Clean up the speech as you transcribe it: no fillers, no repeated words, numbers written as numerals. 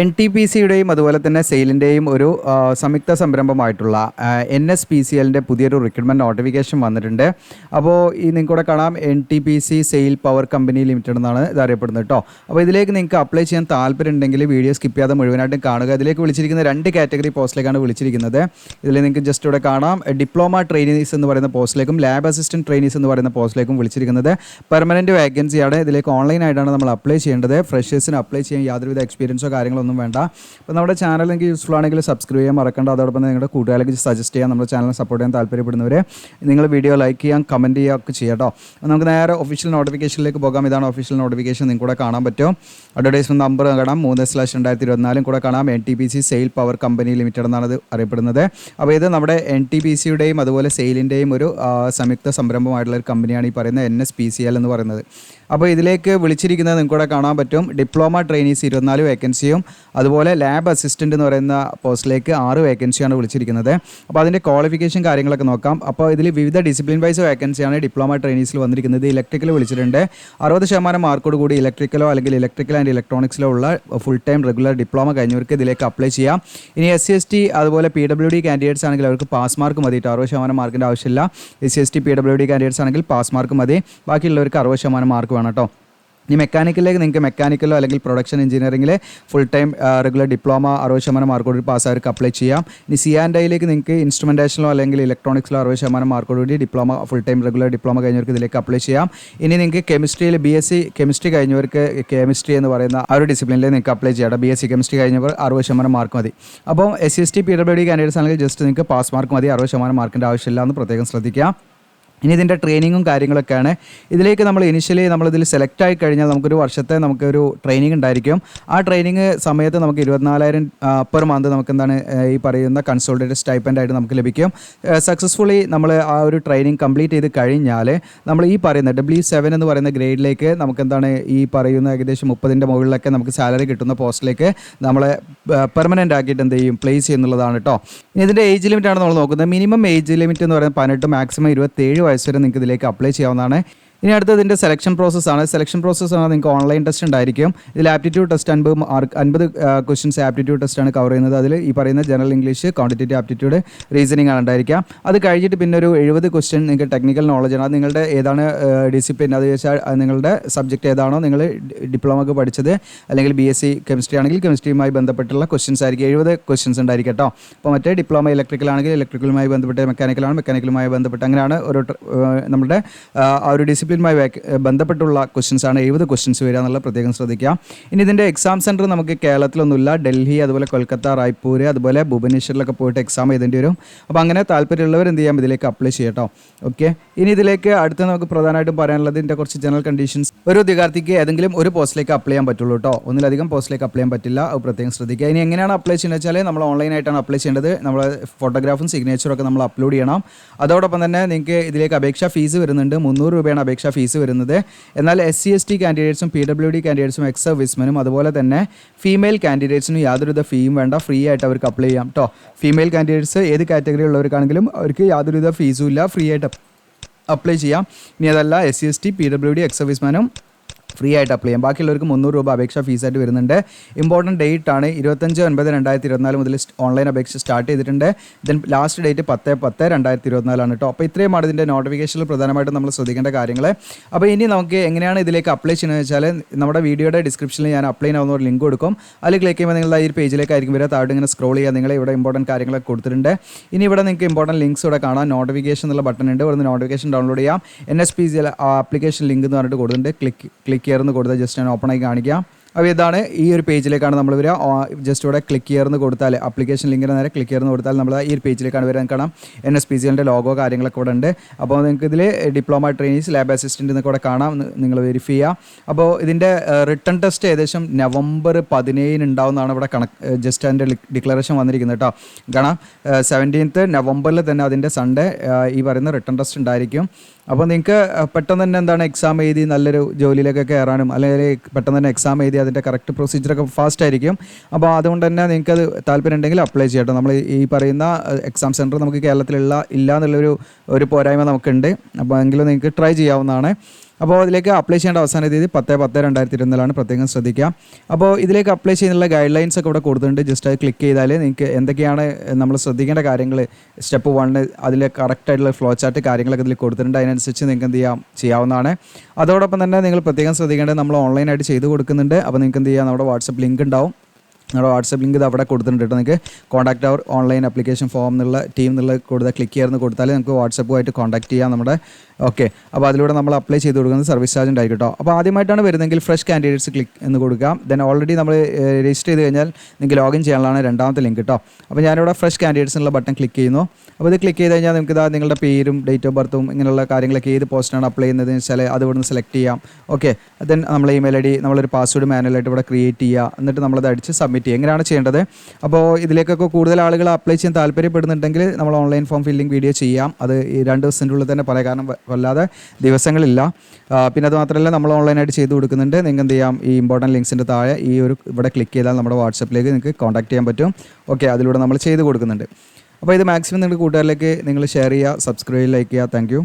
NTPCയുടെയും അതുപോലെ തന്നെ സെയിലിൻ്റെയും ഒരു സംയുക്ത സംരംഭമായിട്ടുള്ള NSPCLൻ്റെ പുതിയൊരു റിക്രൂട്ട്മെൻറ്റ് നോട്ടിഫിക്കേഷൻ വന്നിട്ടുണ്ട്. അപ്പോൾ ഈ നിങ്ങൾക്കൂടെ കാണാം NTPC sale power company limited എന്നാണ് ഇത് അറിയപ്പെടുന്നത് കേട്ടോ. അപ്പോൾ ഇതിലേക്ക് നിങ്ങൾക്ക് അപ്ലൈ ചെയ്യാൻ താല്പര്യം ഉണ്ടെങ്കിൽ വീഡിയോ സ്കിപ്പ് ചെയ്യാതെ മുഴുവനായിട്ടും കാണുക. ഇതിലേക്ക് വിളിച്ചിരിക്കുന്ന 2 കാറ്റഗറി പോസ്റ്റിലേക്കാണ് വിളിച്ചിരിക്കുന്നത്. ഇതിൽ നിങ്ങൾക്ക് ജസ്റ്റ് ഇവിടെ കാണാം ഡിപ്ലോമ ട്രെയിനീസ് എന്ന് പറയുന്ന പോസ്റ്റിലേക്കും ലാബ് അസിസ്റ്റൻറ്റ് ട്രെയിനീസ് എന്ന് പറയുന്ന പോസ്റ്റിലേക്കും വിളിച്ചിരിക്കുന്നത്. പെർമനൻറ്റ് വേക്കൻസിയാണ്. ഇതിലേക്ക് ഓൺലൈനായിട്ടാണ് നമ്മൾ അപ്ലൈ ചെയ്യേണ്ടത്. ഫ്രഷേഴ്സിന് അപ്ലൈ ചെയ്യാൻ യാതൊരുവിധ എക്സ്പീരിയൻസോ കാര്യങ്ങളോ ഒന്നും വേണ്ട. അപ്പോൾ നമ്മുടെ ചാനൽ നിങ്ങൾക്ക് യൂസ്ഫുൾ ആണെങ്കിൽ സബ്സ്ക്രൈബ് ചെയ്യാൻ മറക്കണ്ട. അതോടൊപ്പം നിങ്ങളുടെ കൂട്ടുകാർക്ക് സജസ്റ്റ് ചെയ്യാം. നമ്മുടെ ചാനൽ സപ്പോർട്ട് ചെയ്യാൻ താല്പര്യപ്പെടുന്നവരെ നിങ്ങൾ വീഡിയോ ലൈക്ക് ചെയ്യാം, കമൻറ്റ് ചെയ്യുക ഒക്കെ ചെയ്യാം കേട്ടോ. നമുക്ക് നേരെ ഒഫീഷ്യൽ നോട്ടിഫിക്കേഷനിലേക്ക് പോകാം. ഇതാണ് ഒഫീഷ്യൽ നോട്ടിഫിക്കേഷൻ. നിങ്ങൾക്ക് കൂടെ കാണാൻ പറ്റും. അഡ്വർടൈസ്മെൻറ്റ് നമ്പർ കാണാം 3/2024 കൂടെ കാണാം. NTPC sale power company limited എന്നാണ് ഇത് അറിയപ്പെടുന്നത്. അപ്പോൾ ഇത് നമ്മുടെ NTPCയുടെയും അതുപോലെ സെയിലിൻ്റെയും ഒരു സംയുക്ത സംരംഭമായിട്ടുള്ള ഒരു കമ്പനിയാണ് ഈ പറയുന്ന NSPCL എന്ന് പറയുന്നത്. അപ്പോൾ ഇതിലേക്ക് വിളിച്ചിരിക്കുന്നത് നിങ്ങൾക്കൂടെ കാണാൻ പറ്റും. ഡിപ്ലോമ ട്രെയിനീസ് 24 വേക്കൻസിയും അതുപോലെ ലാബ് അസിസ്റ്റൻ്റ് എന്ന് പറയുന്ന പോസ്റ്റിലേക്ക് 6 വേക്കൻസിയാണ് വിളിച്ചിരിക്കുന്നത്. അപ്പോൾ അതിൻ്റെ ക്വാളിഫിക്കേഷൻ കാര്യങ്ങളൊക്കെ നോക്കാം. അപ്പോൾ ഇതിൽ വിവിധ ഡിസിപ്ലിൻ വൈസ് വേക്കൻസിയാണ് ഡിപ്ലോമ ട്രെയിനീസിൽ വന്നിരിക്കുന്നത്. ഇലക്ട്രിക്കൽ വിളിച്ചിട്ടുണ്ട്. 60% മാർക്കോട് കൂടി ഇലക്ട്രിക്കലോ അല്ലെങ്കിൽ ഇലക്ട്രിക്കൽ ആൻഡ് ഇലക്ട്രോണിക്സിലോ ഉള്ള ഫുൾ ടൈം റെഗുലർ ഡിപ്ലോമ കഴിഞ്ഞവർക്ക് ഇതിലേക്ക് അപ്ലൈ ചെയ്യാം. ഇനി SC/ST അതുപോലെ PWD കാൻഡിഡേറ്റ്സ് ആണെങ്കിൽ അവർക്ക് പാസ് മാർക്ക് മതി. 60% മാർക്കിൻ്റെ ആവശ്യമില്ല. SC/ST PWD കാൻഡിഡേറ്റ്സ് ആണെങ്കിൽ പാസ് മാർക്ക് മതി. ബാക്കിയുള്ളവർക്ക് 60% മാർക്ക് വേണം കേട്ടോ. ഈ മെക്കാനിക്കലിലേക്ക് നിങ്ങൾക്ക് മെക്കാനിക്കലോ അല്ലെങ്കിൽ പ്രൊഡക്ഷൻ എഞ്ചിനീയറിംഗിലെ ഫുൾ ടൈം റെഗുലർ ഡിപ്ലോമ 60% മാർക്കോട് പാസ്സായവർക്ക് അപ്ലൈ ചെയ്യാം. ഇനി C&Iലേക്ക് നിങ്ങൾക്ക് ഇൻസ്ട്രുമെൻറ്റേഷനോ അല്ലെങ്കിൽ ഇലക്ട്രോണിക്സിലോ 60% മാർക്കോടുകൂടി diploma full time regular diploma കഴിഞ്ഞവർക്ക് ഇതിലേക്ക് അപ്ലൈ ചെയ്യാം. ഇനി നിങ്ങൾക്ക് കെമിസ്ട്രിയിൽ BSc കെമിസ്ട്രി കഴിഞ്ഞവർക്ക് കെമിസ്ട്രി എന്ന് പറയുന്ന ആ ഒരു ഡിസിപ്ലിനിൽ നിങ്ങൾക്ക് അപ്ലൈ ചെയ്യാം. BSc കെമിസ്ട്രി കഴിഞ്ഞവർ 60% മാർക്ക് മതി. അപ്പോൾ SC/ST PWD കാൻഡിഡേറ്റ്സ് ആണെങ്കിൽ ജസ്റ്റ് നിങ്ങൾക്ക് പാസ് മാർക്ക് മതി. 60% മാർക്കിൻ്റെ ആവശ്യമില്ല എന്ന് പ്രത്യേകം ശ്രദ്ധിക്കാം. ഇനി ഇതിൻ്റെ ട്രെയിനിങ്ങും കാര്യങ്ങളൊക്കെയാണ്. ഇതിലേക്ക് നമ്മൾ ഇനിഷ്യലി നമ്മളിതിൽ സെലക്ട് ആയി കഴിഞ്ഞാൽ നമുക്കൊരു വർഷത്തെ നമുക്കൊരു ട്രെയിനിങ് ഉണ്ടായിരിക്കും. ആ ട്രെയിനിങ് സമയത്ത് നമുക്ക് 24,000 പെർ മന്ത് നമുക്ക് എന്താണ് ഈ പറയുന്ന കൺസോൾട്ടേറ്റഡ് സ്റ്റൈപ്പൻഡ് ആയിട്ട് നമുക്ക് ലഭിക്കും. സക്സസ്ഫുള്ളി നമ്മൾ ആ ഒരു ട്രെയിനിങ് കംപ്ലീറ്റ് ചെയ്ത് കഴിഞ്ഞാൽ നമ്മൾ ഈ പറയുന്ന W7 എന്ന് പറയുന്ന ഗ്രേഡിലേക്ക് നമുക്ക് എന്താണ് ഈ പറയുന്ന ഏകദേശം 30ൻ്റെ മുകളിലൊക്കെ നമുക്ക് സാലറി കിട്ടുന്ന പോസ്റ്റിലേക്ക് നമ്മളെ പെർമനൻ്റ് ആക്കിയിട്ട് എന്ത് ചെയ്യും പ്ലേസ് ചെയ്യുന്നുള്ളതാണ് കേട്ടോ. ഇനി ഇതിൻ്റെ ഏജ് ലിമിറ്റാണ് നമ്മൾ നോക്കുന്നത്. മിനിമം ഏജ് ലിമിറ്റ് എന്ന് പറയുന്നത് 18, മാക്സിമം 27 വയസ്സ് വരെ നിങ്ങൾക്ക് ഇതിലേക്ക് അപ്ലൈ ചെയ്യാവുന്നതാണ്. ഇനി അടുത്തത് ഇതിൻ്റെ സെലക്ഷൻ പ്രോസസ്സാണ്. സെലക്ഷൻ പ്രോസസ്സാണ് നിങ്ങൾക്ക് ഓൺലൈൻ ടെസ്റ്റ് ഉണ്ടായിരിക്കും. ഇതിൽ ആപ്റ്റിറ്റ്യൂഡ് ടെസ്റ്റ് 50 ക്വസ്റ്റ്യൻസ് ആപ്റ്റിറ്റ്യൂഡ് ടെസ്റ്റാണ് കവർ ചെയ്യുന്നത്. അതിൽ ഈ പറയുന്ന general English, quantitative aptitude, reasoning ആണ് ഉണ്ടായിരിക്കുക. അത് കഴിഞ്ഞിട്ട് പിന്നെ ഒരു 70 ക്വസ്റ്റ്യൻ നിങ്ങൾക്ക് ടെക്നിക്കൽ നോളജാണ്. അത് നിങ്ങളുടെ ഏതാണ് ഡിസിപ്ലിൻ, അത് വെച്ചാൽ നിങ്ങളുടെ സബ്ജക്റ്റ് ഏതാണോ നിങ്ങൾ ഡിപ്ലോമക്ക് പഠിച്ചത്, അല്ലെങ്കിൽ BSc കെമിസ്ട്രി ആണെങ്കിൽ കെമിസ്ട്രിയുമായി ബന്ധപ്പെട്ടുള്ള ക്വസ്റ്റ്യൻസ് ആയിരിക്കും. 70 ക്വസ്റ്റ്യൻസ് ഉണ്ടായിരിക്കും കേട്ടോ. അപ്പോൾ മറ്റേ ഡിപ്ലോമ ഇലക്ട്രിക്കൽ ആണെങ്കിൽ ഇലക്ട്രിക്കലുമായി ബന്ധപ്പെട്ട്, മെക്കാനിക്കലുമായി ബന്ധപ്പെട്ട്, അങ്ങനെയാണ് ഒരു നമ്മുടെ ആ ഒരു ഡിസിപ്ലിൻ ബന്ധപ്പെട്ടുള്ള ക്വസ്റ്റ്യൻസ് ആണ് 70 ക്വസ്റ്റ്യൻസ് വരിക എന്നുള്ള പ്രത്യേകം ശ്രദ്ധിക്കാം. ഇനി ഇതിൻ്റെ എക്സാം സെൻറ്റർ നമുക്ക് കേരളത്തിലൊന്നുമില്ല. ഡൽഹി, അതുപോലെ കൊൽക്കത്ത, റായ്പൂർ, അതുപോലെ ഭുവനേശ്വറിലൊക്കെ പോയിട്ട് എക്സാം എഴുതേണ്ടി വരും. അപ്പോൾ അങ്ങനെ താല്പര്യമുള്ളവർ എന്ത് ചെയ്യാം, ഇതിലേക്ക് അപ്ലൈ ചെയ്യട്ടോ. ഓക്കെ, ഇനി ഇതിലേക്ക് അടുത്ത് നമുക്ക് പ്രധാനമായിട്ടും പറയാനുള്ളത് ഇതിൻ്റെ കുറച്ച് ജനറൽ കണ്ടീഷൻസ്. ഒരു ഉദ്യോഗാർത്ഥിക്ക് ഏതെങ്കിലും ഒരു പോസ്റ്റിലേക്ക് അപ്ലൈ ചെയ്യാൻ പറ്റുള്ളൂ കേട്ടോ. ഒന്നിലധികം പോസ്റ്റിലേക്ക് അപ്ലൈ ചെയ്യാൻ പറ്റില്ല. അത് പ്രത്യേകം ശ്രദ്ധിക്കുക. ഇനി എങ്ങനെയാണ് അപ്ലൈ ചെയ്യുന്നത് വെച്ചാൽ നമ്മൾ ഓൺലൈനായിട്ടാണ് അപ്ലൈ ചെയ്യേണ്ടത്. നമ്മൾ ഫോട്ടോഗ്രാഫും സിഗ്നേച്ചറും ഒക്കെ നമ്മൾ അപ്ലോഡ് ചെയ്യണം. അതോടൊപ്പം തന്നെ നിങ്ങൾക്ക് ഇതിലേക്ക് അപേക്ഷാ ഫീസ് വരുന്നുണ്ട്. 300 രൂപയാണ് അപേക്ഷാ ഫീസ് വരുന്നത്. എന്നാൽ SC/ST കാൻഡിഡേറ്റ്സും PWD കാൻഡിഡേറ്റ്സും എക്സ് സർവീസ്മെനും അതുപോലെ തന്നെ ഫീമെയിൽ കാൻഡിഡേറ്റ്സിനും യാതൊരുവിധ ഫീയും വേണ്ട. ഫ്രീ ആയിട്ട് അവർക്ക് അപ്ലൈ ചെയ്യാം കേട്ടോ. ഫീമെയിൽ കാൻഡിഡേറ്റ്സ് ഏത് കാറ്റഗറി ഉള്ളവർക്കാണെങ്കിലും അവർക്ക് യാതൊരുവിധ ഫീസും ഇല്ല, ഫ്രീ ആയിട്ട് അപ്ലൈ ചെയ്യാം. ഇനി അതല്ല SC/ST PWD എക്സ് സർവീസ്മാനും ഫ്രീ ആയിട്ട് അപ്ലൈ ചെയ്യാം. ബാക്കിയുള്ളവർക്ക് 300 രൂപ അപേക്ഷ ഫീസായിട്ട് വരുന്നുണ്ട്. ഇമ്പോർട്ടൻറ്റ് ഡേറ്റ് ആണ് 25/9/2024 മുതൽ ഓൺലൈൻ അപേക്ഷ സ്റ്റാർട്ട് ചെയ്തിട്ടുണ്ട്. ദെൻ ലാസ്റ്റ് ഡേറ്റ് 10/10/2024 കേട്ടോ. അപ്പോൾ ഇത്രയുമാണ് ഇതിൻ്റെ നോട്ടിഫിക്കേഷനിൽ പ്രധാനമായിട്ടും നമ്മൾ ശ്രദ്ധിക്കേണ്ട കാര്യങ്ങൾ. അപ്പോൾ ഇനി നമുക്ക് എങ്ങനെയാണ് ഇതിലേക്ക് അപ്ലൈ ചെയ്യുന്നത് വെച്ചാൽ നമ്മുടെ വീഡിയോയുടെ ഡിസ്ക്രിപ്ഷനിൽ ഞാൻ അപ്ലൈ ചെയ്യാവുന്ന ഒരു ലിങ്ക് കൊടുക്കും. അതിൽ ക്ലിക്ക് ചെയ്യുമ്പോൾ നിങ്ങൾ ഈ പേജിലേക്കായിരിക്കും വരിക. താഴെ ഇങ്ങനെ സ്ക്രോൾ ചെയ്യുക. നിങ്ങൾ ഇവിടെ ഇമ്പോർട്ടൻറ്റ് കാര്യങ്ങളൊക്കെ കൊടുത്തിട്ടുണ്ട്. ഇനി ഇവിടെ നിങ്ങൾക്ക് ഇമ്പോർട്ടൻറ്റ് ലിങ്ക്സ് ഇവിടെ കാണാം. നോട്ടിഫിക്കേഷൻ എന്നുള്ള ബട്ടൺ ഉണ്ട്. ഇവിടെ നിന്ന് നോട്ടിഫിക്കേഷൻ ഡൗൺലോഡ് ചെയ്യാം. NSPCL ആപ്ലിക്കേഷൻ ലിങ്ക് എന്ന് പറഞ്ഞിട്ട് കൊടുത്തിട്ടുണ്ട്. ക്ലിക്ക് കയറുന്ന കൊടുത്താൽ ജസ്റ്റ് ഞാൻ ഓപ്പൺ ആയി കാണിക്കാം. അപ്പോൾ ഇതാണ് ഈ ഒരു പേജിലേക്കാണ് നമ്മൾ വരിക. ജസ്റ്റ് ഇവിടെ ക്ലിക്ക് ചെയ്യുന്ന കൊടുത്താൽ ആപ്ലിക്കേഷൻ ലിങ്കിന് നേരെ ക്ലിക്ക് ചെയ്യുന്ന കൊടുത്താൽ നമ്മൾ ഈ ഒരു പേജിലേക്കാണ് വരാൻ കാണാം. NSPCLൻ്റെ ലോഗോ കാര്യങ്ങളൊക്കെ ഇവിടെ ഉണ്ട്. അപ്പോൾ നിങ്ങൾക്ക് ഇതിൽ ഡിപ്ലോമ ട്രെയിനീസ്, ലാബ് അസിസ്റ്റൻ്റ് എന്നൊക്കെ ഇവിടെ കാണാം. നിങ്ങൾ വെരിഫൈ ചെയ്യുക. അപ്പോൾ ഇതിൻ്റെ റിട്ടൺ ടെസ്റ്റ് ഏകദേശം November 17 ഉണ്ടാവുന്നതാണ് ഇവിടെ ജസ്റ്റ് അതിൻ്റെ ഡിക്ലറേഷൻ വന്നിരിക്കുന്നത് കേട്ടോ. കാണാം 17th November തന്നെ അതിൻ്റെ സൺഡേ ഈ പറയുന്ന റിട്ടൺ ടെസ്റ്റ് ഉണ്ടായിരിക്കും. അപ്പോൾ നിങ്ങൾക്ക് പെട്ടെന്ന് തന്നെ എന്താണ് എക്സാം എഴുതി നല്ലൊരു ജോലിയിലൊക്കെ കയറാനും, അല്ലെങ്കിൽ പെട്ടെന്ന് തന്നെ എക്സാം എഴുതി അതിൻ്റെ കറക്റ്റ് പ്രൊസീജിയറൊക്കെ ഫാസ്റ്റ് ആയിരിക്കും. അപ്പോൾ അതുകൊണ്ട് തന്നെ നിങ്ങൾക്കത് താല്പര്യം ഉണ്ടെങ്കിൽ അപ്ലൈ ചെയ്യട്ടെ. നമ്മൾ ഈ പറയുന്ന എക്സാം സെൻറ്റർ നമുക്ക് കേരളത്തിലുള്ള ഇല്ല എന്നുള്ളൊരു പോരായ്മ നമുക്കുണ്ട്. അപ്പോൾ എങ്കിലും നിങ്ങൾക്ക് ട്രൈ ചെയ്യാവുന്നതാണ്. അപ്പോൾ അതിലേക്ക് അപ്ലൈ ചെയ്യേണ്ട അവസാന തീയതി 10/10/2024 പ്രത്യേകം ശ്രദ്ധിക്കുക. അപ്പോൾ ഇതിലേക്ക് അപ്ലൈ ചെയ്യുന്നുള്ള ഗൈഡ് ലൈൻസ് ഒക്കെ ഇവിടെ കൊടുത്തിട്ടുണ്ട്. ജസ്റ്റ് അത് ക്ലിക്ക് ചെയ്താൽ നിങ്ങൾക്ക് എന്തൊക്കെയാണ് നമ്മൾ ശ്രദ്ധിക്കേണ്ട കാര്യങ്ങൾ, സ്റ്റെപ്പ് 1 അതിൽ കറക്റ്റായിട്ടുള്ള ഫ്ലോ ചാർട്ട് കാര്യങ്ങളൊക്കെ ഇതിൽ കൊടുത്തിട്ടുണ്ട്. അതിനനുസരിച്ച് നിങ്ങൾക്ക് എന്ത് ചെയ്യാവുന്നതാണ്. അതോടൊപ്പം തന്നെ നിങ്ങൾ പ്രത്യേകം ശ്രദ്ധിക്കേണ്ടത് നമ്മൾ ഓൺലൈനായിട്ട് ചെയ്ത് കൊടുക്കുന്നുണ്ട്. അപ്പോൾ നിങ്ങൾക്ക് എന്ത് ചെയ്യാം, നമ്മുടെ വാട്സപ്പ് ലിങ്ക് ഉണ്ടാവും. നമ്മുടെ വാട്സപ്പ് ലിങ്ക് ഇത് അവിടെ കൊടുത്തിട്ടുണ്ട് കേട്ടോ. നിങ്ങൾക്ക് കോൺടാക്ട് അവർ ഓൺലൈൻ ആപ്ലിക്കേഷൻ ഫോം എന്നുള്ള ടീം എന്നുള്ള കൊടുത്താൽ ക്ലിക്ക് ചെയ്യുന്ന കൊടുത്താൽ നമുക്ക് വാട്സപ്പുമായിട്ട് കോൺടാക്ട് ചെയ്യാം നമ്മുടെ. ഓക്കെ, അപ്പോൾ അതിലൂടെ നമ്മൾ അപ്ലൈ ചെയ്ത് കൊടുക്കുന്നത് സർവീസ് ചാർജ് ഉണ്ടായിരിക്കും കേട്ടോ. അപ്പോൾ ആദ്യമായിട്ടാണ് വരുന്നതെങ്കിൽ ഫ്രഷ് കാൻഡിഡേറ്റ്സ് ക്ലിക്ക് എന്ന് കൊടുക്കാം. ദെൻ ഓൾറെഡി നമ്മൾ രജിസ്റ്റർ ചെയ്ത് കഴിഞ്ഞാൽ നിങ്ങൾക്ക് ലോഗിൻ ചെയ്യാനുള്ളതാണ് രണ്ടാമത്തെ ലിങ്ക് കേട്ടോ. അപ്പോൾ ഞാനിവിടെ ഫ്രഷ് കാൻഡിഡേറ്റ്സ് എന്നുള്ള ബട്ടൺ ക്ലിക്ക് ചെയ്യുന്നു. അപ്പോൾ ഇത് ക്ലിക്ക് ചെയ്ത് കഴിഞ്ഞാൽ നിങ്ങൾക്ക് നിങ്ങളുടെ പേരും ഡേറ്റ് ഓഫ് ബർത്തും ഇങ്ങനെയുള്ള കാര്യങ്ങളൊക്കെ ഏത് പോസ്റ്റാണ് അപ്ലൈ ചെയ്യുന്നതെന്ന് വെച്ചാൽ അത് ഇവിടുന്ന് സെലക്ട് ചെയ്യാം. ഓക്കെ, ദെൻ നമ്മൾ ഇമെയിൽ ഐ ഡി നമ്മളൊരു പാസ്വേഡ് മാനുവലായിട്ട് ഇവിടെ ക്രിയേറ്റ് ചെയ്യുക. എന്നിട്ട് നമ്മളത് അടിച്ച് സബ്മിറ്റ് ചെയ്യുക. എങ്ങനെയാണ് ചെയ്യേണ്ടത്? അപ്പോൾ ഇതിലേക്കൊക്കെ കൂടുതൽ ആളുകൾ അപ്ലൈ ചെയ്യാൻ താല്പര്യപ്പെടുന്നുണ്ടെങ്കിൽ നമ്മൾ ഓൺലൈൻ ഫോം ഫില്ലിംഗ് വീഡിയോ ചെയ്യാം. അത് ഈ 2 ദിവസത്തിൻ്റെ ഉള്ളിൽ തന്നെ പറയാം, കാരണം വല്ലാതെ ദിവസങ്ങളില്ല. പിന്നെ അത് മാത്രമല്ല നമ്മൾ ഓൺലൈനായിട്ട് ചെയ്ത് കൊടുക്കുന്നുണ്ട്. നിങ്ങൾക്ക് എന്ത് ചെയ്യാം, ഈ ഇമ്പോർട്ടൻറ്റ് ലിങ്ക്സിൻ്റെ താഴെ ഈ ഒരു ഇവിടെ ക്ലിക്ക് ചെയ്താൽ നമ്മുടെ വാട്സപ്പിലേക്ക് നിങ്ങൾക്ക് കോൺടാക്ട് ചെയ്യാൻ പറ്റും. ഓക്കെ, അതിലൂടെ നമ്മൾ ചെയ്ത് കൊടുക്കുന്നുണ്ട്. അപ്പോൾ ഇത് മാക്സിമം നിങ്ങളുടെ കൂട്ടുകാരിലേക്ക് നിങ്ങൾ ഷെയർ ചെയ്യുക, സബ്സ്ക്രൈബ്, ലൈക്ക് ചെയ്യുക. Thank you.